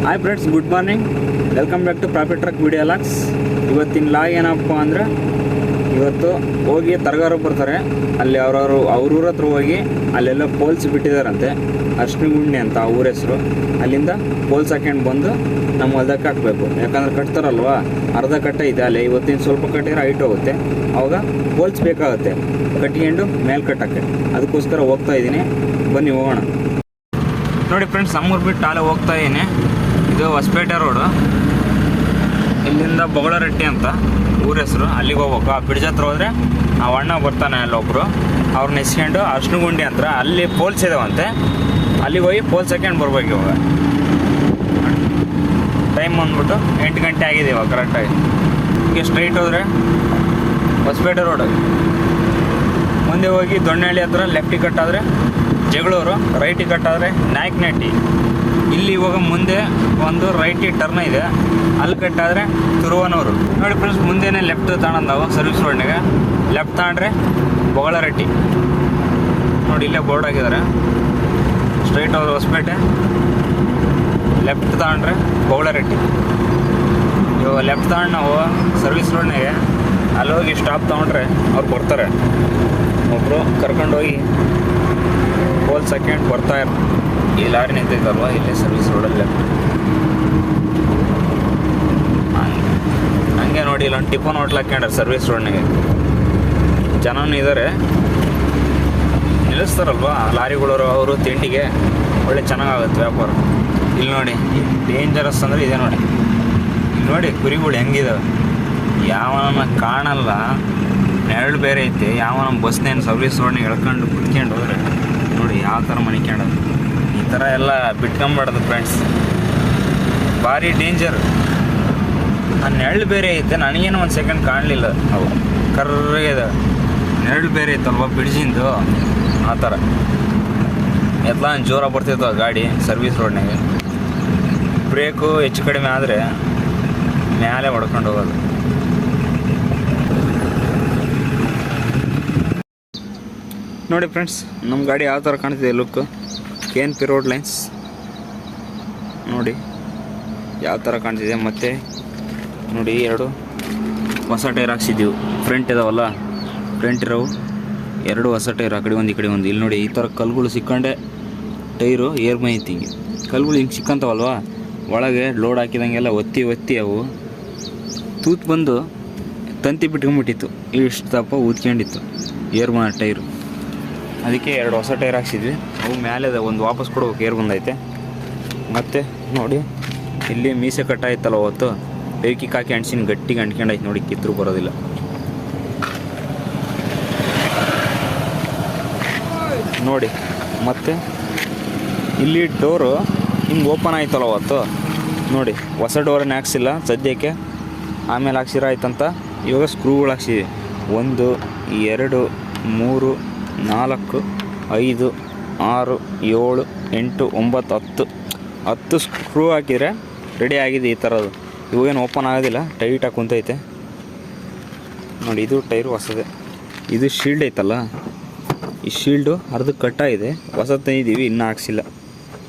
Hi friends, good morning. Welcome back to Profit Truck video logs. ಇವತ್ತಿನ log ಏನಪ್ಪ ಅಂದರೆ, ಇವತ್ತು ಹೋಗಿ ತರಗಾರ ಬರ್ತಾರೆ. ಅಲ್ಲಿ ಅವ್ರೂರ ಹತ್ರ ಹೋಗಿ ಅಲ್ಲೆಲ್ಲ ಪೋಲ್ಸ್ ಬಿಟ್ಟಿದ್ದಾರಂತೆ, ಅರ್ಶಿನಗುಂಡಿ ಅಂತ ಆ ಊರ ಹೆಸರು. ಅಲ್ಲಿಂದ ಪೋಲ್ಸ್ ಹಾಕ್ಯಂಡು ಬಂದು ನಮ್ಮ ಹೊಲಕ್ಕೆ ಹಾಕಬೇಕು. ಯಾಕಂದ್ರೆ ಕಟ್ತಾರಲ್ವ, ಅರ್ಧ ಕಟ್ಟ ಇದೆ ಅಲ್ಲಿ. ಇವತ್ತಿನ ಸ್ವಲ್ಪ ಕಟ್ಟಿದ್ರೆ ಹೈಟ್ ಹೋಗುತ್ತೆ, ಅವಾಗ ಪೋಲ್ಸ್ ಬೇಕಾಗುತ್ತೆ ಕಟ್ಕೊಂಡು ಮೇಲೆ ಕಟ್ಟಕ್ಕೆ. ಅದಕ್ಕೋಸ್ಕರ ಹೋಗ್ತಾ ಇದ್ದೀನಿ, ಬನ್ನಿ ಹೋಗೋಣ. ನೋಡಿ ಫ್ರೆಂಡ್ಸ್, ನಮ್ಮೂರು ಬಿಟ್ಟು ಅಲ್ಲೇ ಹೋಗ್ತಾ ಇದ್ದೀನಿ. ಇದು ಹೊಸಪೇಟೆ ರೋಡು. ಇಲ್ಲಿಂದ ಬೊಗಳರಟ್ಟಿ ಅಂತ ಊರ ಹೆಸರು, ಅಲ್ಲಿಗೆ ಹೋಗ್ಬೇಕು. ಆ ಬ್ರಿಡ್ಜ್ ಹತ್ರ ಹೋದರೆ ಆ ಅಣ್ಣ ಬರ್ತಾನೆ ಅಲ್ಲೊಬ್ಬರು, ಅವ್ರನ್ನ ಇಸ್ಕೊಂಡು ಅರ್ಶಿನಗುಂಡಿ ಹತ್ರ ಅಲ್ಲಿ ಪೋಲ್ಸ್ ಇದಾವಂತೆ, ಅಲ್ಲಿಗೆ ಹೋಗಿ ಪೋಲ್ಸ್ ಹಾಕ್ಯಂಡು ಬರ್ಬೇಕು. ಇವಾಗ ಟೈಮ್ ಬಂದ್ಬಿಟ್ಟು 8 ಗಂಟೆ ಆಗಿದೆ ಇವಾಗ ಕರೆಕ್ಟಾಗಿ. ಹೀಗೆ ಸ್ಟ್ರೈಟ್ ಹೋದರೆ ಹೊಸಪೇಟೆ ರೋಡು, ಮುಂದೆ ಹೋಗಿ ದೊಣ್ಣಹಳ್ಳಿ ಹತ್ರ ಲೆಫ್ಟಿಗೆ ಕಟ್ಟಾದರೆ ಜಗಳೂರು, ರೈಟಿಗೆ ಕಟ್ಟಾದರೆ ನಾಯಕನಹಟ್ಟಿ. ಇಲ್ಲಿ ಇವಾಗ ಮುಂದೆ ಒಂದು ರೈಟಿಗೆ ಟರ್ನ್ ಇದೆ, ಅಲ್ಲಿ ಕಟ್ಟಾದರೆ ತುರುವನೂರು. ನೋಡಿ ಫ್ರೆಂಡ್ಸ್, ಮುಂದೆನೇ ಲೆಫ್ಟ್ ತಗೊಂಡು ನಾವು ಸರ್ವಿಸ್ ರೋಡ್ನಾಗೆ ಲೆಫ್ಟ್ ತಗೊಂಡ್ರೆ ಬೊಗಳರಟ್ಟಿ. ನೋಡಿ ಇಲ್ಲೇ ಬೋರ್ಡ್ ಹಾಕಿದ್ದಾರೆ. ಸ್ಟ್ರೈಟ್ ಅವರು ಹೊಸಪೇಟೆ, ಲೆಫ್ಟ್ ತಗೊಂಡ್ರೆ ಬೊಗಳರಟ್ಟಿ. ಇವಾಗ ಲೆಫ್ಟ್ ತಗೊಂಡು ನಾವು ಸರ್ವಿಸ್ ರೋಡ್ನಾಗೆ ಅಲ್ಲಿ ಹೋಗಿ ಸ್ಟಾಪ್ ತೊಗೊಂಡ್ರೆ ಅವ್ರು ಬರ್ತಾರೆ. ಒಬ್ಬರು ಕರ್ಕೊಂಡೋಗಿ ಪೋಲ್ಸ್ ಹಾಕ್ಯಂಡು ಬರ್ತಾಯಿರು. ಈ ಲಾರಿ ನಿಂತಿದ್ದಲ್ವ ಇಲ್ಲಿ ಸರ್ವಿಸ್ ರೋಡಲ್ಲಿ. ಹಂಗೆ ನೋಡಿ ಇಲ್ಲೊಂದು ಟಿಫನ್ ಹೋಟ್ಲ್ ಹಾಕ್ಯಂಡ್ರೆ ಸರ್ವಿಸ್ ರೋಡ್ನಾಗೆ. ಜನನೂ ಇದ್ದಾರೆ, ನಿಲ್ಲಿಸ್ತಾರಲ್ವ ಲಾರಿಗಳವರು, ಅವರು ತಿಂಡಿಗೆ ಒಳ್ಳೆ ಚೆನ್ನಾಗಾಗುತ್ತೆ ವ್ಯಾಪಾರ. ಇಲ್ಲಿ ನೋಡಿ ಡೇಂಜರಸ್ ಅಂದರೆ ಇದೆ ನೋಡಿ. ಇಲ್ಲಿ ನೋಡಿ ಕುರಿಗಳು ಹೆಂಗಿದಾವೆ, ಯಾವನ ಕಾಣಲ್ಲ, ನೆರಳು ಬೇರೆ ಐತಿ. ಯಾವನ ಬಸ್ನೇನು ಸರ್ವಿಸ್ ರೋಡ್ನಾಗ ಎಳ್ಕೊಂಡು ಕುತ್ಕೊಂಡು ಹೋದ್ರೆ ನೋಡಿ ಯಾವ ಥರ ಮನಿಕ್ಯಂಡದು. ಈ ಥರ ಎಲ್ಲ ಬಿಟ್ಕೊಂಬಾರ್ದು ಫ್ರೆಂಡ್ಸ್, ಭಾರಿ ಡೇಂಜರ್. ಆ ನೆರಳು ಬೇರೆ ಐತೆ, ನನಗೇನು ಒಂದು ಸೆಕೆಂಡ್ ಕಾಣಲಿಲ್ಲ. ಅವು ಕರ್ರಗೆ ಇದಾವೆ, ನೆರಳು ಬೇರೆ ಐತಲ್ವ ಬ್ರಿಡ್ಜಿಂದು, ಆ ಥರ ಎಲ್ಲ ಜೋರಾಗಿ ಬರ್ತಿತ್ತು ಗಾಡಿ ಸರ್ವಿಸ್ ರೋಡ್ನಾಗೆ. ಬ್ರೇಕು ಹೆಚ್ಚು ಕಡಿಮೆ ಆದರೆ ಮೇಲೆ ಹೊಡ್ಕೊಂಡು ಹೋಗೋದು. ನೋಡಿ ಫ್ರೆಂಡ್ಸ್, ನಮ್ಮ ಗಾಡಿ ಯಾವ ಥರ ಕಾಣ್ತಿದೆ ಲುಕ್. KNP ರೋಡ್ ಲೈನ್ಸ್ ನೋಡಿ ಯಾವ ಥರ ಕಾಣ್ತಿದೆ. ಮತ್ತು ನೋಡಿ ಎರಡು ಹೊಸ ಟೈರ್ ಹಾಕ್ಸಿದ್ದೀವಿ, ಫ್ರಂಟ್ ಇದಾವಲ್ಲ, ಫ್ರಂಟ್ ಇರೋವು ಎರಡು ಹೊಸ ಟೈರ್, ಆ ಕಡೆ ಒಂದು ಈ ಕಡೆ ಒಂದು. ಇಲ್ಲಿ ನೋಡಿ ಈ ಥರ ಕಲ್ಗಳು ಸಿಕ್ಕಂಡೆ ಟೈರು ಏರ್ ಮೈತಿ. ಹಿಂಗೆ ಕಲ್ಗಳು ಹಿಂಗೆ ಸಿಕ್ಕಂತವಲ್ವ, ಒಳಗೆ ಲೋಡ್ ಹಾಕಿದಂಗೆಲ್ಲ ಒತ್ತಿ ಅವು ತೂತು ಬಂದು ತಂತಿ ಬಿಟ್ಕೊಂಡ್ಬಿಟ್ಟಿತ್ತು. ಇಷ್ಟು ದಪ್ಪ ಊದ್ಕೊಂಡಿತ್ತು ಏರ್ ಟೈರು. ಅದಕ್ಕೆ ಎರಡು ಹೊಸ ಟೈರ್ ಹಾಕ್ಸಿದ್ವಿ. ಅವು ಮೇಲೆ ಒಂದು ವಾಪಸ್ ಕೊಡ್ಬೇಕು, ಏರ್ ಬಂದೈತೆ. ಮತ್ತು ನೋಡಿ ಇಲ್ಲಿ ಮೀಸೆ ಕಟ್ಟಾಯ್ತಲ್ಲ ಅವತ್ತು, ಬೇಕಿಗೆ ಹಾಕಿ ಅಂಟಿಸಿನ ಗಟ್ಟಿಗೆ ಅಂಟ್ಕೊಂಡಾಯ್ತು ನೋಡಿ, ಕಿತ್ತರೂ ಬರೋದಿಲ್ಲ. ನೋಡಿ ಮತ್ತು ಇಲ್ಲಿ ಡೋರು ಹಿಂಗೆ ಓಪನ್ ಆಯ್ತಲ್ಲ ಅವತ್ತು, ನೋಡಿ ಹೊಸ ಡೋರನ್ನು ಹಾಕ್ಸಿಲ್ಲ ಸದ್ಯಕ್ಕೆ, ಆಮೇಲೆ ಹಾಕ್ಸಿರಾಯ್ತಂತ ಇವಾಗ ಸ್ಕ್ರೂಗಳು ಹಾಕ್ಸಿದ್ವಿ. 1 2 3 4 5 6 7 8 9 10 ಸ್ಕ್ರೂ ಹಾಕಿದರೆ ರೆಡಿ ಆಗಿದೆ ಈ ಥರದ್ದು. ಇವಾಗೇನು ಓಪನ್ ಆಗೋದಿಲ್ಲ, ಟೈಟಾಗಿ ಕುಂತೈತೆ ನೋಡಿ. ಇದು ಟೈರು ಹೊಸದೇ. ಇದು ಶೀಲ್ಡ್ ಐತಲ್ಲ, ಈ ಶೀಲ್ಡು ಅರ್ಧ ಕಟ್ಟಾಗಿದೆ, ಹೊಸ ತಂದಿದ್ದೀವಿ, ಇನ್ನೂ ಹಾಕ್ಸಿಲ್ಲ.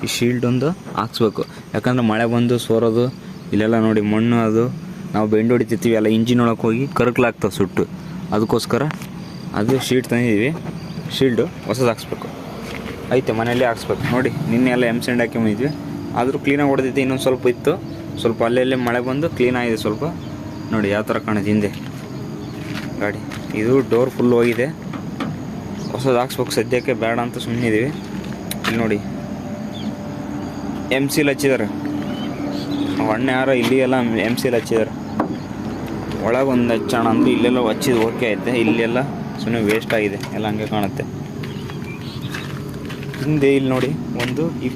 ಈ ಶೀಲ್ಡ್ ಒಂದು ಹಾಕ್ಸ್ಬೇಕು, ಯಾಕಂದರೆ ಮಳೆ ಬಂದು ಸೋರೋದು ಇಲ್ಲೆಲ್ಲ ನೋಡಿ ಮಣ್ಣು, ಅದು ನಾವು ಬೆಂಡು ಹೊಡಿತಿರ್ತೀವಿ ಎಲ್ಲ ಇಂಜಿನ್ ಒಳಗೆ ಹೋಗಿ ಕರ್ಕಲಾಗ್ತವೆ ಸುಟ್ಟು. ಅದಕ್ಕೋಸ್ಕರ ಅದು ಶೀಲ್ಡ್ ತಂದಿದ್ದೀವಿ. ಶೀಲ್ಡು ಹೊಸದು ಹಾಕ್ಸ್ಬೇಕು, ಐತೆ ಮನೆಯಲ್ಲೇ ಹಾಕ್ಸ್ಬೇಕು. ನೋಡಿ ನಿನ್ನೆ ಎಲ್ಲ ಎಮ್ಸೆಂಡ್ ಹಾಕಿ ಬಂದಿದ್ವಿ, ಆದರೂ ಕ್ಲೀನಾಗಿ ಹೊಡೆದೈತೆ. ಇನ್ನೊಂದು ಸ್ವಲ್ಪ ಇತ್ತು, ಸ್ವಲ್ಪ ಅಲ್ಲೇ ಮಳೆ ಬಂದು ಕ್ಲೀನಾಗಿದೆ ಸ್ವಲ್ಪ. ನೋಡಿ ಯಾವ ಥರ ಕಾಣುತ್ತೆ ಹಿಂದೆ ಗಾಡಿ. ಇದು ಡೋರ್ ಫುಲ್ ಹೋಗಿದೆ, ಹೊಸದು ಹಾಕ್ಸ್ಬೇಕು. ಸದ್ಯಕ್ಕೆ ಬೇಡ ಅಂತ ಸುಮ್ಮನಿದ್ದೀವಿ. ಇಲ್ಲಿ ನೋಡಿ MCL ಹಚ್ಚಿದ್ದಾರೆ, ಅಣ್ಣ ಯಾರೋ ಇಲ್ಲಿ ಎಲ್ಲ MCL ಹಚ್ಚಿದ್ದಾರೆ. ಒಳಗೆ ಒಂದು ಹಚ್ಚೋಣ ಅಂದ್ರೆ ಇಲ್ಲೆಲ್ಲ ಹಚ್ಚಿದ್ದು ಓಕೆ ಐತೆ, ಇಲ್ಲೆಲ್ಲ ಸುಮ್ಮನೆ ವೇಸ್ಟ್ ಆಗಿದೆ ಎಲ್ಲ, ಹಂಗೆ ಕಾಣುತ್ತೆ. ಹಿಂದೆ ಇಲ್ಲಿ ನೋಡಿ ಒಂದು ಈ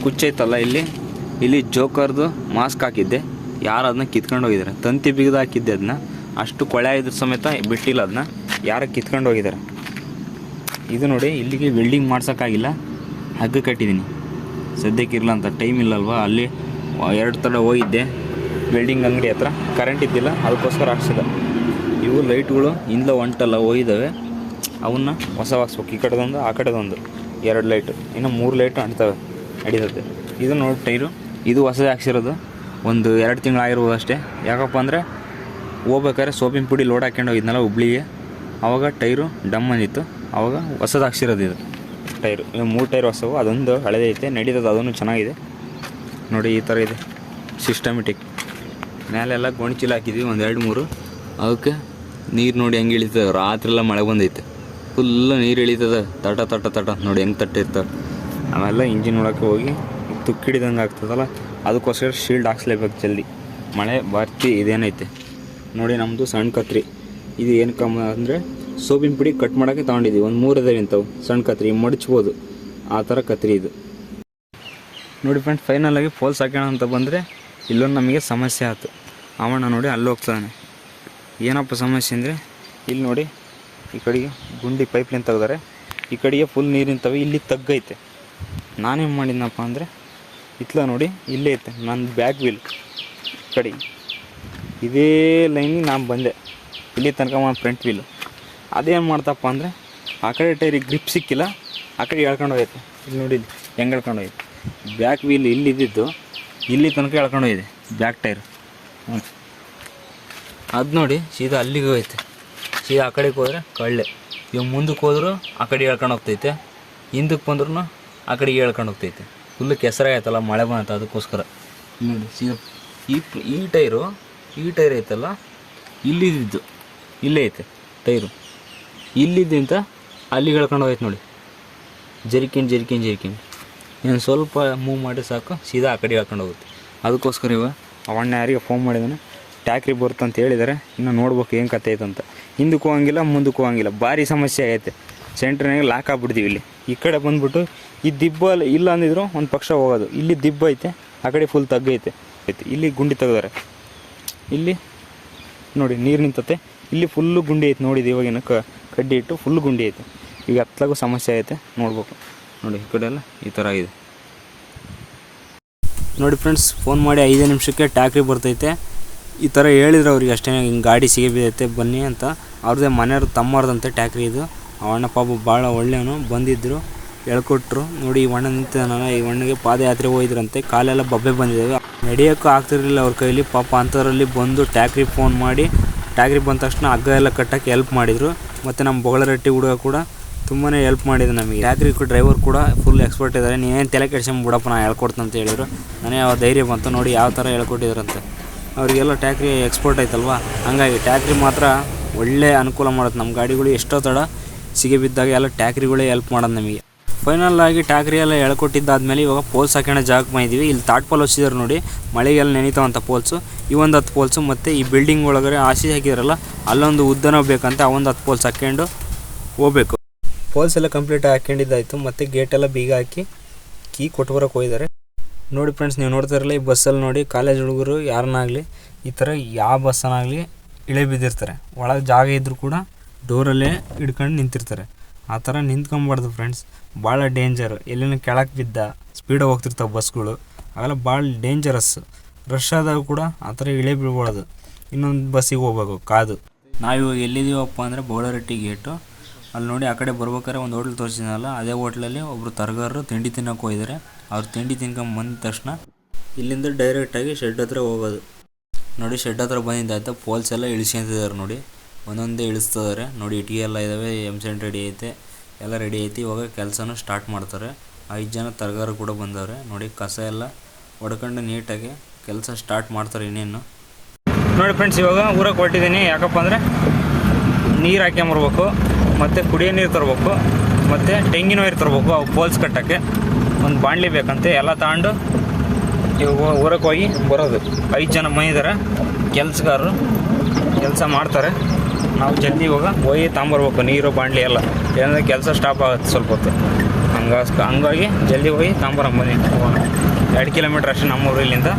ಕುಚ್ಚೈತಲ್ಲ ಇಲ್ಲಿ ಜೋಕರ್ದು ಮಾಸ್ಕ್ ಹಾಕಿದ್ದೆ, ಯಾರು ಅದನ್ನ ಕಿತ್ಕೊಂಡು ಹೋಗಿದ್ದಾರೆ. ತಂತಿ ಬಿಗಿದು ಹಾಕಿದ್ದೆ ಅದನ್ನ, ಅಷ್ಟು ಕೊಳೆ ಇದ್ರ ಸಮೇತ ಬಿಟ್ಟಿಲ್ಲ, ಅದನ್ನ ಯಾರು ಕಿತ್ಕೊಂಡು ಹೋಗಿದ್ದಾರೆ. ಇದು ನೋಡಿ ಇಲ್ಲಿಗೆ ವೆಲ್ಡಿಂಗ್ ಮಾಡ್ಸೋಕ್ಕಾಗಿಲ್ಲ, ಹಗ್ಗ ಕಟ್ಟಿದ್ದೀನಿ ಸದ್ಯಕ್ಕೆ ಇರಲ್ಲ ಅಂತ, ಟೈಮ್ ಇಲ್ಲಲ್ವ. ಅಲ್ಲಿ 2 ತಡ ಹೋಗಿದ್ದೆ ವೆಲ್ಡಿಂಗ್ ಅಂಗಡಿ ಹತ್ರ, ಕರೆಂಟ್ ಇದ್ದಿಲ್ಲ, ಅದಕ್ಕೋಸ್ಕರ ಹಾಕ್ಸಿಲ್ಲ. ಇವು ಲೈಟ್ಗಳು ಇಂದಲ ಒಂಟಲ್ಲ ಹೋಗಿದ್ದಾವೆ, ಅವನ್ನ ಹೊಸ ಹಾಕ್ಸ್ಬೇಕು. ಈ ಕಡೆದೊಂದು ಆ ಕಡೆದೊಂದು 2 ಲೈಟು, ಇನ್ನು 3 ಲೈಟು ಅಂಟ್ತವೆ ನಡೀತದೆ. ಇದು ನೋಡಿ ಟೈರು ಇದು ಹೊಸದು ಹಾಕ್ಸಿರೋದು, ಒಂದು 2 ತಿಂಗಳು ಆಗಿರ್ಬೋದು ಅಷ್ಟೇ. ಯಾಕಪ್ಪ ಅಂದರೆ ಹೋಗ್ಬೇಕಾದ್ರೆ ಸೋಪಿನ ಪುಡಿ ಲೋಡ್ ಹಾಕ್ಕೊಂಡು ಹೋಗಿದ್ನಲ್ಲ ಹುಬ್ಳಿಗೆ, ಆವಾಗ ಟೈರು ಡಮ್ ಅಂದಿತ್ತು, ಆವಾಗ ಹೊಸದು ಹಾಕ್ಸಿರೋದು ಇದು ಟೈರು. 3 ಟೈರ್ ಹೊಸವು, ಅದೊಂದು ಹಳೆದೈತೆ, ನಡೀತದೆ, ಅದನ್ನು ಚೆನ್ನಾಗಿದೆ ನೋಡಿ. ಈ ಥರ ಇದೆ ಸಿಸ್ಟಮೆಟಿಕ್. ಮೇಲೆಲ್ಲ ಗೋಣಿಚೀಲ ಹಾಕಿದ್ವಿ ಒಂದು 2-3. ಅದಕ್ಕೆ ನೀರು ನೋಡಿ ಹೆಂಗೆ ಇಳಿತದೆ, ರಾತ್ರಿ ಎಲ್ಲ ಮಳೆ ಬಂದೈತೆ, ಫುಲ್ಲು ನೀರು ಇಳಿತದೆ, ತಟ ನೋಡಿ ಹೆಂಗೆ ತಟ್ಟಿರ್ತವೆ. ಆಮೇಲೆ ಇಂಜಿನ್ ಒಳಕ್ಕೆ ಹೋಗಿ ತುಕ್ಕಿಡಿದಂಗೆ ಆಗ್ತದಲ್ಲ, ಅದಕ್ಕೋಸ್ಕರ ಶೀಲ್ಡ್ ಹಾಕ್ಸ್ಲೇಬೇಕು ಜಲ್ದಿ. ಮಳೆ ಬರ್ತಿ ಇದೇನೈತೆ ನೋಡಿ. ನಮ್ಮದು ಸಣ್ಣ ಕತ್ರಿ, ಇದು ಏನು ಕಮ್ಮಿ ಅಂದರೆ ಸೋಪಿನ ಪುಡಿ ಕಟ್ ಮಾಡೋಕ್ಕೆ ತೊಗೊಂಡಿದ್ದೀವಿ. ಒಂದು 3 ಇದಾವೆ ಇಂಥವು ಸಣ್ಣ ಕತ್ರಿ, ಮಡಚ್ಬೋದು ಆ ಥರ ಕತ್ರಿ ಇದು ನೋಡಿ. ಫ್ರೆಂಡ್ಸ್ ಫೈನಲಾಗಿ ಫೋಲ್ಸ್ ಹಾಕೋಣ ಅಂತ ಬಂದರೆ ಇಲ್ಲೊಂದು ನಮಗೆ ಸಮಸ್ಯೆ ಆಯ್ತು. ಅವಣ್ಣ ನೋಡಿ ಅಲ್ಲಿ ಹೋಗ್ತಾನೆ. ಏನಪ್ಪ ಸಮಸ್ಯೆ ಅಂದರೆ ಇಲ್ಲಿ ನೋಡಿ, ಈ ಕಡೆಗೆ ಗುಂಡಿ ಪೈಪ್ಲೈನ್ ತೆಗ್ದಾರೆ, ಈ ಕಡೆಗೆ ಫುಲ್ ನೀರು ನಿಂತವೆ, ಇಲ್ಲಿ ತಗ್ಗೈತೆ. ನಾನೇನು ಮಾಡಿದ್ನಪ್ಪ ಅಂದರೆ ಇತ್ಲ ನೋಡಿ ಇಲ್ಲೇ ಐತೆ ನನ್ನ ಬ್ಯಾಕ್ ವೀಲ್ ಕಡೆ, ಇದೇ ಲೈನಿಗೆ ನಾನು ಬಂದೆ, ಇಲ್ಲಿ ತನಕ ಫ್ರಂಟ್ ವೀಲು. ಅದೇನು ಮಾಡ್ತಪ್ಪ ಅಂದರೆ ಆ ಕಡೆ ಟೈರಿಗೆ ಗ್ರಿಪ್ ಸಿಕ್ಕಿಲ್ಲ, ಆ ಕಡೆ ಎಳ್ಕೊಂಡು ಹೋಗೈತೆ. ಇಲ್ಲಿ ನೋಡಿ ಹೆಂಗೆ ಎಳ್ಕೊಂಡು ಹೋಗೈತೆ, ಬ್ಯಾಕ್ ವೀಲ್ ಇಲ್ಲಿದ್ದು ಇಲ್ಲಿ ತನಕ ಎಳ್ಕೊಂಡು ಹೋಗಿದೆ ಬ್ಯಾಕ್ ಟೈರ್. ಅದು ನೋಡಿ ಸೀದಾ ಅಲ್ಲಿಗೆ ಹೋಗೈತೆ, ಸೀದಾ ಆ ಕಡೆಗೆ ಹೋದರೆ ಕಳ್ಳೆ. ಇವಾಗ ಮುಂದಕ್ಕೆ ಹೋದ್ರು ಆ ಕಡೆ ಎಳ್ಕೊಂಡು ಹೋಗ್ತೈತೆ, ಹಿಂದಕ್ಕೆ ಬಂದ್ರೂ ಆ ಕಡೆಗೆ ಎಳ್ಕೊಂಡು ಹೋಗ್ತೈತೆ. ಫುಲ್ಲು ಕೆಸರಾಗೈತಲ್ಲ, ಮಳೆ ಬಂತ, ಅದಕ್ಕೋಸ್ಕರ ನೋಡಿ ಸೀದಾ ಈ ಟೈರ್ ಐತಲ್ಲ, ಇಲ್ಲಿದ್ದು ಇಲ್ಲೇ ಐತೆ ಟೈರು, ಇಲ್ಲಿದ್ದಿಂತ ಅಲ್ಲಿಗೆ ಎಳ್ಕೊಂಡು ಹೋಗೈತೆ ನೋಡಿ. ಜರಿಕಿನ್ ಏನು ಸ್ವಲ್ಪ ಮೂವ್ ಮಾಡಿ ಸಾಕು, ಸೀದಾ ಆ ಕಡೆ ಎಳ್ಕೊಂಡು ಹೋಗುತ್ತೆ. ಅದಕ್ಕೋಸ್ಕರ ಇವಾಗ ಅವಣ್ಣ ಯಾರಿಗೆ ಫೋನ್ ಮಾಡಿದಾನೆ, ಟ್ಯಾಕ್ರಿ ಬರುತ್ತಂತ ಹೇಳಿದ್ದಾರೆ. ಇನ್ನು ನೋಡ್ಬೇಕು ಏನು ಕತೆ ಐತಂತ. ಹಿಂದಕ್ಕೆ ಹೋಗಂಗಿಲ್ಲ, ಮುಂದಕ್ಕೆ ಹೋಗಂಗಿಲ್ಲ, ಭಾರಿ ಸಮಸ್ಯೆ ಆಗೈತೆ. ಸೆಂಟ್ರ್ನಾಗ ಲಾಕ್ ಆಗ್ಬಿಡ್ತೀವಿ. ಇಲ್ಲಿ ಈ ಕಡೆ ಬಂದುಬಿಟ್ಟು ಈ ದಿಬ್ಬ ಇಲ್ಲ ಅಂದಿದ್ರು ಒಂದು ಪಕ್ಷ ಹೋಗೋದು. ಇಲ್ಲಿ ದಿಬ್ಬ ಐತೆ, ಆ ಕಡೆ ಫುಲ್ ತಗ್ಗೈತೆ. ಇಲ್ಲಿ ಗುಂಡಿ ತೆಗ್ದಾರೆ, ಇಲ್ಲಿ ನೋಡಿ ನೀರು ನಿಂತತೆ, ಇಲ್ಲಿ ಫುಲ್ಲು ಗುಂಡಿ ಐತೆ ನೋಡಿದ್ದು. ಇವಾಗಿನ ಕಡ್ಡಿ ಇಟ್ಟು ಫುಲ್ಲು ಗುಂಡಿ ಐತೆ. ಈಗ ಹತ್ತಲಾಗೂ ಸಮಸ್ಯೆ ಐತೆ, ನೋಡ್ಬೇಕು ನೋಡಿ. ಈ ಕಡೆ ಎಲ್ಲ ಈ ಥರ ಇದೆ ನೋಡಿ. ಫ್ರೆಂಡ್ಸ್ ಫೋನ್ ಮಾಡಿ 5 ನಿಮಿಷಕ್ಕೆ ಟ್ಯಾಕ್ರಿ ಬರ್ತೈತೆ. ಈ ಥರ ಹೇಳಿದ್ರು ಅವ್ರಿಗೆ ಅಷ್ಟೇ, ಹಿಂಗೆ ಗಾಡಿ ಸಿಗಬಿದ್ದೈತೆ ಬನ್ನಿ ಅಂತ. ಅವ್ರದ್ದೇ ಮನೆಯವ್ರು ತಮ್ಮವ್ರದಂತೆ ಟ್ಯಾಕ್ರಿ ಇದು. ಅವಣ್ಣ ಪಾಪ ಭಾಳ ಒಳ್ಳೆಯವನು, ಬಂದಿದ್ದರು, ಹೇಳ್ಕೊಟ್ರು ನೋಡಿ. ಈ ಅಣ್ಣ ನಿಂತಿದ್ದಾನಲ್ಲ, ಈ ಅಣ್ಣಗೆ ಪಾದಯಾತ್ರೆ ಹೋಗಿದ್ರಂತೆ, ಕಾಲೆಲ್ಲ ಬಬ್ಬೆ ಬಂದಿದ್ದಾವೆ, ನಡೆಯೋಕ್ಕೂ ಆಗ್ತಿರಲಿಲ್ಲ ಅವ್ರ ಕೈಲಿ. ಪಾಪ ಅಂಥದ್ರಲ್ಲಿ ಬಂದು ಟ್ಯಾಕ್ರಿ ಫೋನ್ ಮಾಡಿ, ಟ್ಯಾಕ್ರಿ ಬಂದ ತಕ್ಷಣ ಹಗ್ಗ ಎಲ್ಲ ಕಟ್ಟೋಕ್ಕೆ ಹೆಲ್ಪ್ ಮಾಡಿದರು. ಮತ್ತು ನಮ್ಮ ಬೊಗಳರಟ್ಟಿ ಹುಡುಗ ಕೂಡ ತುಂಬಾ ಹೆಲ್ಪ್ ಮಾಡಿದ್ರು ನಮಗೆ. ಟ್ಯಾಕ್ರಿ ಡ್ರೈವರ್ ಕೂಡ ಫುಲ್ ಎಕ್ಸ್ಪರ್ಟ್ ಇದ್ದಾರೆ. ನೀವೇನು ತಲೆ ಕೆಡ್ಸ್ಕೊಂಬಿಡಪ್ಪ, ನಾನು ಹೇಳ್ಕೊಡ್ತೀನಿ ಅಂತ ಹೇಳಿದ್ರು. ನನಗೆ ಅವ್ರ ಧೈರ್ಯ ಬಂತು ನೋಡಿ ಯಾವ ಥರ ಹೇಳ್ಕೊಟ್ಟಿದ್ರಂತೆ. ಅವರಿಗೆಲ್ಲ ಟ್ಯಾಕ್ರಿ ಎಕ್ಸ್ಪರ್ಟ್ ಆಯ್ತಲ್ವ, ಹಂಗಾಗಿ ಟ್ಯಾಕ್ರಿ ಮಾತ್ರ ಒಳ್ಳೆ ಅನುಕೂಲ ಮಾಡುತ್ತೆ. ನಮ್ಮ ಗಾಡಿಗಳು ಎಷ್ಟೋ ತಡ ಸಿಗಿಬಿದ್ದಾಗ ಎಲ್ಲ ಟ್ಯಾಕ್ರಿಗಳೇ ಹೆಲ್ಪ್ ಮಾಡೋದು ನಮಗೆ. ಫೈನಲ್ ಆಗಿ ಟ್ಯಾಕ್ರಿ ಎಲ್ಲ ಹೇಳ್ಕೊಟ್ಟಿದ್ದಾದ್ಮೇಲೆ ಇವಾಗ ಪೋಲ್ಸ್ ಹಾಕೋಣ ಜಾಗಕ್ಕೆ ಬಂದಿದ್ದೀವಿ. ಇಲ್ಲಿ ತಾಟ್ಪಾಲ್ ಹೊಸಿದ್ರು ನೋಡಿ, ಮಳೆಗೆಲ್ಲ ನೆನೀತಾವಂಥ ಪೋಲ್ಸು. ಈ ಒಂದು 10 ಪೋಲ್ಸು, ಮತ್ತು ಈ ಬಿಲ್ಡಿಂಗ್ ಒಳಗಡೆ ಆಸಿ ಹಾಕಿದ್ರಲ್ಲ ಅಲ್ಲೊಂದು ಉದ್ದನೋ ಬೇಕಂತ ಆ ಒಂದು 10 ಪೋಲ್ಸ್ ಹಾಕ್ಕೊಂಡು ಹೋಗ್ಬೇಕು. ಪೋಲ್ಸ್ ಎಲ್ಲ ಕಂಪ್ಲೀಟ್ ಹಾಕ್ಕೊಂಡಿದ್ದಾಯಿತು, ಮತ್ತು ಗೇಟೆಲ್ಲ ಬೀಗ ಹಾಕಿ ಕೀ ಕೊಟ್ಬರಕ್ಕೆ ಹೋಗಿದ್ದಾರೆ ನೋಡಿ. ಫ್ರೆಂಡ್ಸ್ ನೀವು ನೋಡ್ತಾ ಇರಲ್ಲ ಈ ಬಸ್ಸಲ್ಲಿ ನೋಡಿ, ಕಾಲೇಜ್ ಹುಡುಗರು ಯಾರನ್ನಾಗಲಿ ಈ ಥರ ಯಾವ ಬಸ್ಸನ್ನಾಗಲಿ ಇಳೆ ಬಿದ್ದಿರ್ತಾರೆ. ಒಳಗೆ ಜಾಗ ಇದ್ದರೂ ಕೂಡ ಡೋರಲ್ಲೇ ಹಿಡ್ಕೊಂಡು ನಿಂತಿರ್ತಾರೆ. ಆ ಥರ ನಿಂತ್ಕೊಂಬಾರ್ದು ಫ್ರೆಂಡ್ಸ್, ಭಾಳ ಡೇಂಜರು. ಎಲ್ಲಿನ ಕೆಳಕ್ಕೆ ಬಿದ್ದ ಸ್ಪೀಡಾಗಿ ಹೋಗ್ತಿರ್ತಾವೆ ಬಸ್ಗಳು, ಅವೆಲ್ಲ ಭಾಳ ಡೇಂಜರಸ್. ರಶ್ ಆದಾಗ ಕೂಡ ಆ ಥರ ಇಳೆ ಬೀಳ್ಬಾರ್ದು. ಇನ್ನೊಂದು ಬಸ್ಸಿಗೆ ಹೋಗ್ಬೇಕು ಕಾದು. ನಾವಿವಾಗ ಎಲ್ಲಿದ್ದೀವಪ್ಪ ಅಂದರೆ ಬೊಗಳರಟ್ಟಿ ಗೇಟು. ಅಲ್ಲಿ ನೋಡಿ ಆ ಕಡೆ ಬರ್ಬೇಕಾದ್ರೆ ಒಂದು ಹೋಟ್ಲ್ ತೋರಿಸಿದ್ನಲ್ಲ, ಅದೇ ಹೋಟ್ಲಲ್ಲಿ ಒಬ್ಬರು ತರಗಾರರು ತಿಂಡಿ ತಿನ್ನೋಕೆ ಹೋಗಿದ್ದಾರೆ. ಅವ್ರು ತಿಂಡಿ ತಿನ್ಕೊಂಡು ಬಂದ ತಕ್ಷಣ ಇಲ್ಲಿಂದ ಡೈರೆಕ್ಟಾಗಿ ಶೆಡ್ ಹತ್ರ ಹೋಗೋದು ನೋಡಿ. ಶೆಡ್ ಹತ್ರ ಬಂದಿದ್ದಾಯ್ತು, ಪೋಲ್ಸ್ ಎಲ್ಲ ಇಳಿಸ್ಕೊಂತಿದ್ದಾರೆ ನೋಡಿ, ಒಂದೊಂದೇ ಇಳಿಸ್ತಿದ್ದಾರೆ ನೋಡಿ. ಇಟ್ಟಿಗೆ ಎಲ್ಲ ಇದ್ದಾವೆ, M-Sand ರೆಡಿ ಐತೆ, ಎಲ್ಲ ರೆಡಿ ಐತಿ. ಇವಾಗ ಕೆಲಸನೂ ಸ್ಟಾರ್ಟ್ ಮಾಡ್ತಾರೆ. 5 ಜನ ತರಗಾರು ಕೂಡ ಬಂದವ್ರೆ ನೋಡಿ. ಕಸ ಎಲ್ಲ ಹೊಡ್ಕೊಂಡು ನೀಟಾಗಿ ಕೆಲಸ ಸ್ಟಾರ್ಟ್ ಮಾಡ್ತಾರೆ ಇನ್ನೇನು ನೋಡಿ. ಫ್ರೆಂಡ್ಸ್ ಇವಾಗ ಊರಿಗೆ ಹೊರಟಿದ್ದೀನಿ. ಯಾಕಪ್ಪ ಅಂದರೆ ನೀರು ಹಾಕ್ಕೊಂಬರ್ಬೇಕು, ಮತ್ತು ಕುಡಿಯೋ ನೀರು ತರಬೇಕು, ಮತ್ತು ತೆಂಗಿನ ನೀರು ತರಬೇಕು. ಅವು ಪೋಲ್ಸ್ ಕಟ್ಟೋಕ್ಕೆ ಒಂದು ಬಾಣಲಿ ಬೇಕಂತೆ. ಎಲ್ಲ ತಗೊಂಡು ಇವಾಗ ಊರಿಗೆ ಹೋಗಿ ಬರೋದು. 5 ಜನ ಬಂದಿದ್ದಾರೆ ಕೆಲಸಗಾರರು, ಕೆಲಸ ಮಾಡ್ತಾರೆ. ನಾವು ಜಲ್ದಿ ಇವಾಗ ಹೋಗಿ ತಗೊಂಬರ್ಬೇಕು ನೀರು ಬಾಣಲಿ ಎಲ್ಲ, ಏನಂದರೆ ಕೆಲಸ ಸ್ಟಾಪ್ ಆಗುತ್ತೆ ಸ್ವಲ್ಪ ಹೊತ್ತು. ಹಂಗಾಗಿ ಜಲ್ದಿ ಹೋಗಿ ತಗೊಂಬರಂಬನ್ನಿ. 2 ಕಿಲೋಮೀಟ್ರ್ ಅಷ್ಟೇ ನಮ್ಮ ಊರಿಲ್ಲಿಂದ.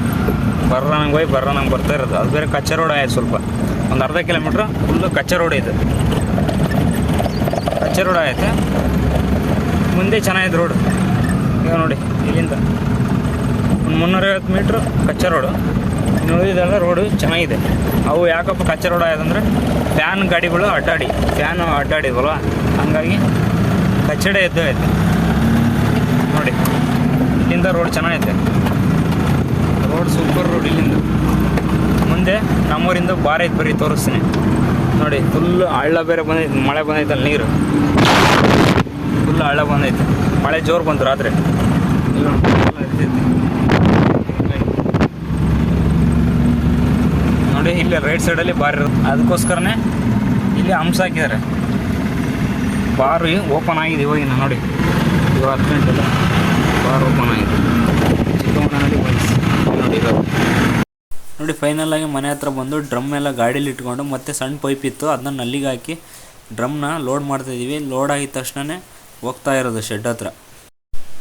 ಬರ್ರಂಗೆ ಹೋಗಿ ಬರ್ರಂಗೆ ಬರ್ತಾ ಇರೋದು. ಅದು ಬೇರೆ ಕಚ್ಚಾ ರೋಡ್ ಆಯ್ತು, ಸ್ವಲ್ಪ ಒಂದು ಅರ್ಧ ಕಿಲೋಮೀಟ್ರ್ ಫುಲ್ಲು ಕಚ್ಚಾ ರೋಡ್ ಇದೆ. ಕಚ್ಚಾ ರೋಡ್ ಆಯ್ತು, ಮುಂದೆ ಚೆನ್ನಾಗಿದೆ ರೋಡ್. ಈಗ ನೋಡಿ ಇಲ್ಲಿಂದ ಒಂದು 350 ಮೀಟ್ರ್ ಕಚ್ಚಾ ರೋಡು, ನೋಡಿದೆಲ್ಲ ರೋಡು ಚೆನ್ನಾಗಿದೆ. ಅವು ಯಾಕಪ್ಪ ಕಚ್ಚಾ ರೋಡ್ ಆಯ್ತಂದರೆ ಫ್ಯಾನ್ ಗಾಡಿಗಳು ಫ್ಯಾನು ಅಡ್ಡಾಡಿದ್ವಲ್ವ, ಹಂಗಾಗಿ ಕಚ್ಚಡೆ ಎದ್ದು ಐತೆ ನೋಡಿ. ಇಲ್ಲಿಂದ ರೋಡ್ ಚೆನ್ನಾಗೈತೆ. ರೋಡ್ ಸೂಪರ್ ರೋಡ್ ಇಲ್ಲಿಂದ ಮುಂದೆ ನಮ್ಮೂರಿಂದ ಬಾರ ಐತೆ ಬರೀ ತೋರಿಸ್ತೀನಿ ನೋಡಿ. ಫುಲ್ ಹಳ್ಳ ಬೇರೆ ಬಂದೈತೆ, ಮಳೆ ಬಂದೈತಲ್ಲ, ನೀರು ಫುಲ್ ಹಳ್ಳ ಬಂದೈತೆ. ಮಳೆ ಜೋರು ಬಂತು ರಾತ್ರಿ. ನೋಡಿ ಇಲ್ಲಿ ರೈಟ್ ಸೈಡಲ್ಲಿ ಬಾರ್ ಇರೋದು, ಅದಕ್ಕೋಸ್ಕರನೇ ಇಲ್ಲಿ ಹಂಸ ಹಾಕಿದ್ದಾರೆ. ಬಾರ್ ಓಪನ್ ಆಗಿದೆ ಇವಾಗಿನ ನೋಡಿ, ಇವಾಗ 10 ಗಂಟೆಲ್ಲ ಬಾರ್ ಓಪನ್ ಆಗಿದೆ. ಚಿಕ್ಕಮಗಳೂರಲ್ಲಿ ನೋಡಿ ನೋಡಿ ಫೈನಲ್ ಆಗಿ ಮನೆ ಹತ್ರ ಬಂದು ಡ್ರಮ್ ಎಲ್ಲ ಗಾಡೀಲಿ ಇಟ್ಕೊಂಡು ಮತ್ತೆ ಸಣ್ಣ ಪೈಪ್ ಇತ್ತು ಅದನ್ನ ನಲ್ಲಿಗೆ ಹಾಕಿ ಡ್ರಮ್ನ ಲೋಡ್ ಮಾಡ್ತಾಯಿದ್ದೀವಿ. ಲೋಡ್ ಆಗಿದ ತಕ್ಷಣವೇ ಹೋಗ್ತಾ ಇರೋದು ಶೆಡ್ ಹತ್ರ.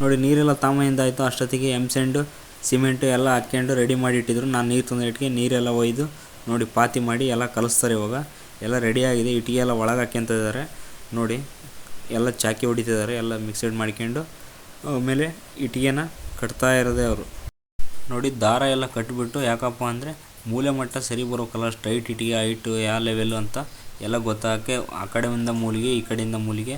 ನೋಡಿ ನೀರೆಲ್ಲ ತಾಮೆಯಿಂದ ಆಯಿತು. ಅಷ್ಟೊತ್ತಿಗೆ ಎಮ್ಸೆಂಡು ಸಿಮೆಂಟು ಎಲ್ಲ ಹಾಕ್ಕೊಂಡು ರೆಡಿ ಮಾಡಿ ಇಟ್ಟಿದ್ರು. ನಾನು ನೀರು ತಂದು ಇಟ್ಗೆ ನೀರೆಲ್ಲ ಒಯ್ದು ನೋಡಿ ಪಾತಿ ಮಾಡಿ ಎಲ್ಲ ಕಲಿಸ್ತಾರೆ. ಇವಾಗ ಎಲ್ಲ ರೆಡಿಯಾಗಿದೆ. ಇಟ್ಟಿಗೆ ಎಲ್ಲ ಒಳಗೆ ಹಾಕ್ಯಂತ ಇದ್ದಾರೆ ನೋಡಿ. ಎಲ್ಲ ಚಾಕಿ ಹೊಡಿತಿದ್ದಾರೆ, ಎಲ್ಲ ಮಿಕ್ಸೆಡ್ ಮಾಡ್ಕೊಂಡು ಆಮೇಲೆ ಇಟ್ಟಿಗೆನ ಕಟ್ತಾ ಇರೋದೇ ಅವರು ನೋಡಿ. ದಾರ ಎಲ್ಲ ಕಟ್ಟಿಬಿಟ್ಟು, ಯಾಕಪ್ಪ ಅಂದರೆ ಮೂಲೆ ಮಟ್ಟ ಸರಿ ಬರೋಕ್ಕಲ್ಲ, ಸ್ಟ್ರೈಟ್ ಇಟ್ಟಿಗೆ ಹೈಟು ಯಾವ ಲೆವೆಲ್ಲು ಅಂತ ಎಲ್ಲ ಗೊತ್ತಾಗಕ್ಕೆ ಆ ಕಡೆಯಿಂದ ಮೂಲಿಗೆ ಈ ಕಡೆಯಿಂದ ಮೂಲಿಗೆ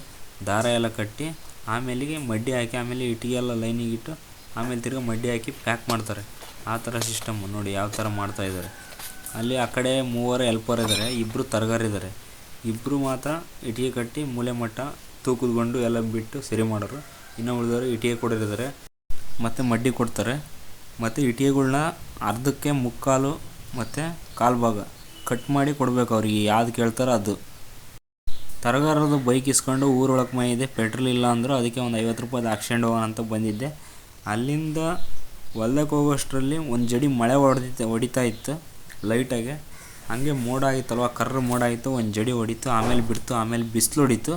ದಾರ ಎಲ್ಲ ಕಟ್ಟಿ ಆಮೇಲೆ ಮಡ್ಡಿ ಹಾಕಿ ಆಮೇಲೆ ಇಟ್ಟಿಗೆ ಎಲ್ಲ ಲೈನಿಗೆ ಇಟ್ಟು ಆಮೇಲೆ ತಿರ್ಗಿ ಮಡ್ಡಿ ಹಾಕಿ ಪ್ಯಾಕ್ ಮಾಡ್ತಾರೆ. ಆ ಥರ ಸಿಸ್ಟಮ್ಮು ನೋಡಿ ಯಾವ ಥರ ಮಾಡ್ತಾಯಿದ್ದಾರೆ. ಅಲ್ಲಿ ಆ ಕಡೆ 3 ಹೆಲ್ಪರ್ ಇದ್ದಾರೆ, 2 ತರಗಾರಿದ್ದಾರೆ. 2 ಮಾತ್ರ ಇಟ್ಟಿಗೆ ಕಟ್ಟಿ ಮೂಲೆ ಮಟ್ಟ ತೂಕದ್ಕೊಂಡು ಎಲ್ಲ ಬಿಟ್ಟು ಸರಿ ಮಾಡೋರು. ಇನ್ನು ಉಳಿದವರು ಇಟ್ಟಿಗೆ ಕೊಡಿರಿದ್ದಾರೆ ಮತ್ತು ಮಡ್ಡಿ ಕೊಡ್ತಾರೆ. ಮತ್ತು ಇಟ್ಟಿಗೆಗಳ್ನ ಅರ್ಧಕ್ಕೆ ಮುಕ್ಕಾಲು ಮತ್ತು ಕಾಲು ಭಾಗ ಕಟ್ ಮಾಡಿ ಕೊಡಬೇಕು ಅವ್ರಿಗೆ, ಯಾವ್ದು ಕೇಳ್ತಾರೋ ಅದು. ತರಗಾರದು ಬೈಕ್ ಇಸ್ಕೊಂಡು ಊರೊಳಗೆ ಇದೆ, ಪೆಟ್ರೋಲ್ ಇಲ್ಲ ಅಂದರು. ಅದಕ್ಕೆ ಒಂದು 50 ರೂಪಾಯಿದು ಹಾಕ್ಸ್ಕೊಂಡು ಹೋಗೋಣ ಅಂತ ಬಂದಿದ್ದೆ. ಅಲ್ಲಿಂದ ಹೊಲ್ದಕ್ಕೆ ಹೋಗೋಷ್ಟರಲ್ಲಿ ಒಂದು ಜಡಿ ಮಳೆ ಹೊಡಿತಾ ಇತ್ತು ಲೈಟಾಗಿ. ಹಾಗೆ ಮೋಡ ಆಗಿತ್ತಲ್ವ, ಕರ್ರ ಮೋಡ ಆಯಿತು, ಒಂದು ಜಡಿ ಹೊಡಿತು, ಆಮೇಲೆ ಬಿಡ್ತು, ಆಮೇಲೆ ಬಿಸಿಲು ಹೊಡಿತು.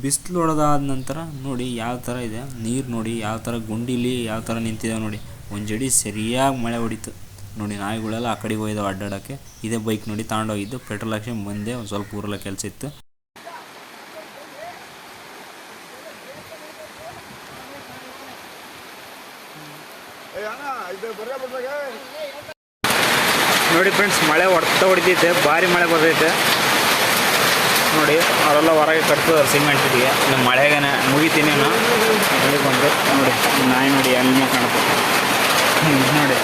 ಬಿಸಿಲು ಹೊಡೆದಾದ ನಂತರ ನೋಡಿ ಯಾವ ಥರ ಇದೆ ನೀರು, ನೋಡಿ ಯಾವ ಥರ ಗುಂಡಿಲಿ ಯಾವ ಥರ ನಿಂತಿದೆ ನೋಡಿ. ಒಂದು ಜಡಿ ಸರಿಯಾಗಿ ಮಳೆ ಹೊಡಿತು ನೋಡಿ. ನಾಯಿಗಳೆಲ್ಲ ಆ ಕಡೆಗೆ ಹೋಯ್ದಾವೆ ಅಡ್ಡಾಡೋಕ್ಕೆ. ಇದೇ ಬೈಕ್ ನೋಡಿ ತಗೊಂಡೋಗಿದ್ದು. ಪೆಟ್ರೋಲ್ ಹಾಕಿ ಬಂದೆ, ಒಂದು ಸ್ವಲ್ಪ ಊರೆಲ್ಲ ಕೆಲಸ ಇತ್ತು. ನೋಡಿ ಫ್ರೆಂಡ್ಸ್, ಮಳೆ ಹೊಡಿತೈತೆ, ಭಾರಿ ಮಳೆ ಬರ್ತೈತೆ ನೋಡಿ. ಅವರೆಲ್ಲ ಹೊರಗೆ ಕಟ್ತಿದ್ದಾರೆ ಸಿಮೆಂಟ್ ಇಟ್ಟಿಗೆ. ಇನ್ನು ಮಳೆಗೆ ಮುಗಿತೀನಿ ನಾನು ಮಳೆ ಬಂದು ನೋಡಿ. ನಾಯಿ ನೋಡಿ ಅಲ್ಲಿ ಕಾಣುತ್ತೆ ನೋಡಿ,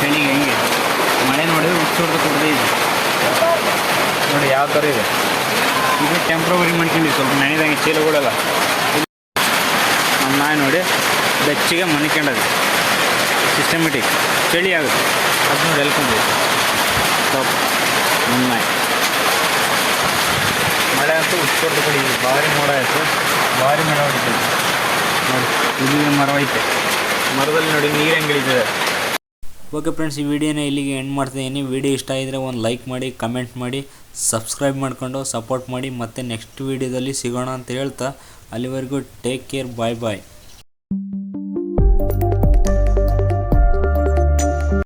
ಚಳಿಗೆ ಹೆಂಗೆ ಮಳೆ ನೋಡಿ ಹುಚ್ಚೋಡ್ದು ಕೊಡ್ತೈತೆ ನೋಡಿ ಯಾವ ಥರ ಇದೆ. ಇದು ಟೆಂಪ್ರವರಿ ಮಾಡ್ಕೊಂಡ್ವಿ, ಸ್ವಲ್ಪ ನೆನೆದಂಗೆ ಚೀಲಗಳೆಲ್ಲ. ನಮ್ಮ ನಾಯಿ ನೋಡಿ ಬೆಚ್ಚಿಗೆ ಮನಿಕೊಂಡದು, ಸಿಸ್ಟಮೆಟಿಕ್ ಚಳಿ ಆಗುತ್ತೆ. ಅದು ನೋಡಿ ಎಲ್ಕೊಂಡು ಟಾಪ್ ನಮ್ಮ ನಾಯಿ. ಮಳೆ ಅಂತೂ ಹುಚ್ಚೋಡ್ದು ಕಡೆ ಭಾರಿ ಮೋಡ ಆಯಿತು, ಭಾರಿ ಮಳೆ ಹೊಡಿತೈತೆ ನೋಡಿ. ಇದು ಮರ ಐತೆ, ಮರದಲ್ಲಿ ನೋಡಿ ನೀರು ಹೆಂಗೆ ಇಳಿತಿದೆ. ಓಕೆ ಫ್ರೆಂಡ್ಸ್, ಈ ವಿಡಿಯೋನ ಇಲ್ಲಿಗೆ ಎಂಡ್ ಮಾಡ್ತಾಯಿದ್ದೀನಿ. ವಿಡಿಯೋ ಇಷ್ಟ ಆಗಿದ್ರೆ ಒಂದು ಲೈಕ್ ಮಾಡಿ, ಕಮೆಂಟ್ ಮಾಡಿ, ಸಬ್ಸ್ಕ್ರೈಬ್ ಮಾಡಿಕೊಂಡು ಸಪೋರ್ಟ್ ಮಾಡಿ. ಮತ್ತು ನೆಕ್ಸ್ಟ್ ವಿಡಿಯೋದಲ್ಲಿ ಸಿಗೋಣ ಅಂತ ಹೇಳ್ತಾ, ಅಲ್ಲಿವರೆಗೂ ಟೇಕ್ ಕೇರ್, ಬಾಯ್ ಬಾಯ್.